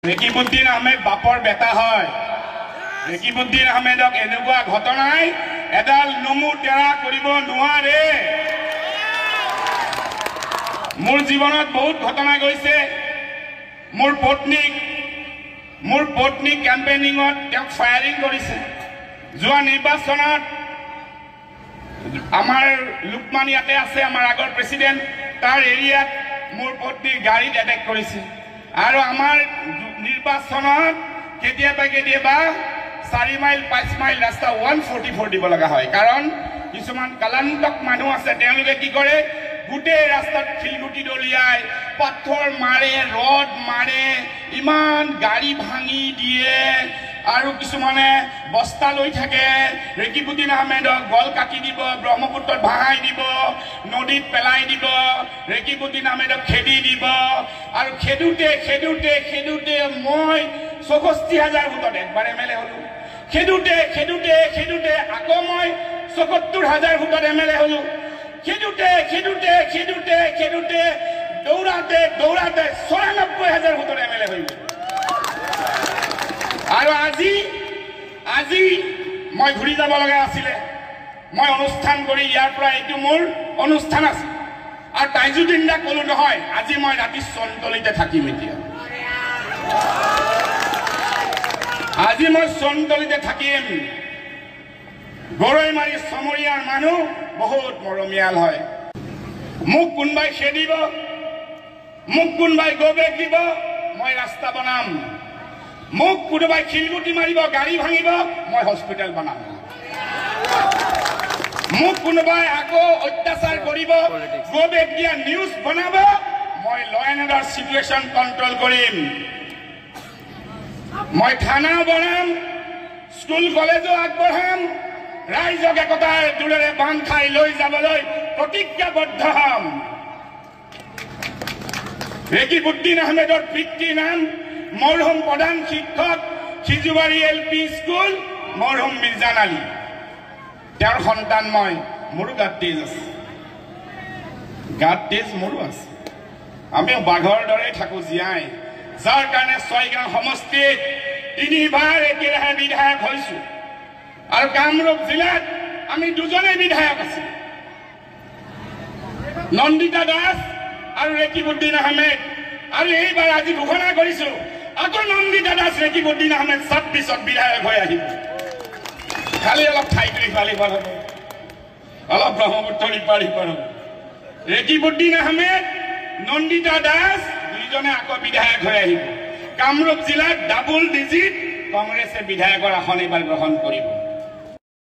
ৰেকিবুদ্দিন আহমেদ বাপৰ বেটা হয়। ৰেকিবুদ্দিন আহমেদক এনেকুৱা ঘটনাই এডাল নমু টেৰা কৰিব নোৱাৰে। মোৰ জীৱনত বহুত ঘটনা গৈছে। মোৰ পত্নীক কেম্পেইনিঙত তেওঁক ফায়াৰিং কৰিছে। যোৱা নিৰ্বাচনত আমাৰ লোকমান ইয়াতে আছে, আমাৰ আগৰ প্ৰেচিডেণ্ট, তাৰ এৰিয়াত মোৰ পত্নীৰ গাড়ীত এটেক কৰিছে। আৰু আমাৰ নিৰ্বাচনত কেতিয়াবা 4 মাইল 5 মাইল ৰাস্তা 144 দিব লগা হয়। কাৰণ কিছুমান কালান্তক মানুহ আছে, তেওঁলোকে কি কৰে, গোটেই ৰাস্তাত শিলগুটি দলিয়ায়, পাথৰ মাৰে, ৰড মাৰে, ইমান গাড়ী ভাঙি দিয়ে। আৰু কিছুমানে বস্তা লৈ থাকে। ৰেকিবুদ্দিন আহমেদক গল কাটি দিব, ব্ৰহ্মপুত্ৰত ভাঙাই দিব, নদীত পেলাই দিব, ৰেকিবুদ্দিন আহমেদক খেদি দিব। আৰু খেদোতে মই 64,000 ভোটত একবাৰ MLA হলো। খেদোতে আকৌ মই 74,000 ভোটত MLA হলো। খেদোতে দৌৰাতে 94,000 ভোটত MLA হৈ গ'ল। আৰু আজি মই ঘূৰি যাব লগা আছিলে। মই অনুষ্ঠান কৰি ইয়াৰ পৰা এইটো মোৰ অনুষ্ঠান আছে। আৰু তাইজুদ্দিন দাক ক'লো নহয়, আজি মই ৰাতি চনতলিতে থাকিম। এতিয়া আজি মই চনতলিতে থাকিম। গৰৈমাৰী চমৰীয়াৰ মানুহ বহুত মৰমীয়াল হয়। মোক কোনোবাই খেদিব, মোক কোনোবাই গোবেক দিব, মই ৰাস্তা বনাম। মোক কোনোবাই শিলগুটি মাৰিব, গাড়ী ভাঙিব, মই হস্পিটেল বনাম। মোক কোনোবাই আকৌ অত্যাচাৰ কৰিব, গোবেক দিয়া নিউজ বনাব, মই ল এণ্ড অৰ্ডাৰ চিটুৱেশ্যন কণ্ট্ৰল কৰিম। মই থানা বনাম, স্কুল কলেজো আগবঢ়াম, ৰাইজক একতাৰ দোলেৰে বান্ধ খাই লৈ যাবলৈ প্ৰতিজ্ঞাবদ্ধ হম। ৰেকিবুদ্দিন আহমেদৰ পিতৃৰ নাম মৰহুম প্ৰধান শিক্ষক, সিজুবাৰী LP স্কুল, মৰহুম মিৰ্জান আলী। তেওঁৰ সন্তান মই। মোৰো গাত তেজ আছে, মোৰো আছে। আমি বাঘৰ দৰে থাকো জীয়াই, যাৰ কাৰণে 6 গাঁও সমষ্টিত 3 বাৰ একেৰাহে বিধায়ক হৈছো। আৰু কামৰূপ জিলাত আমি 2জনেই বিধায়ক আছো, নন্দিতা দাস আৰু ৰেকিবুদ্দিন আহমেদ। আৰু এইবাৰ আজি ঘোষণা কৰিছো, আকৌ নন্দিতা দাস, ৰেকিবুদ্দিন আহমেদ 26ত বিধায়ক হৈ আহিব। খালি অলপ ঠাইটো ইফালে হ'ব, অলপ ব্ৰহ্মপুত্ৰ ইপাৰ সিপাৰ হ'ব। ৰেকিবুদ্দিন আহমেদ, নন্দিতা দাস 2জনে আকৌ বিধায়ক হৈ আহিব। কামৰূপ জিলাত ডাবল ডিজিট কংগ্ৰেছে বিধায়কৰ আসন এইবাৰ গ্ৰহণ কৰিব।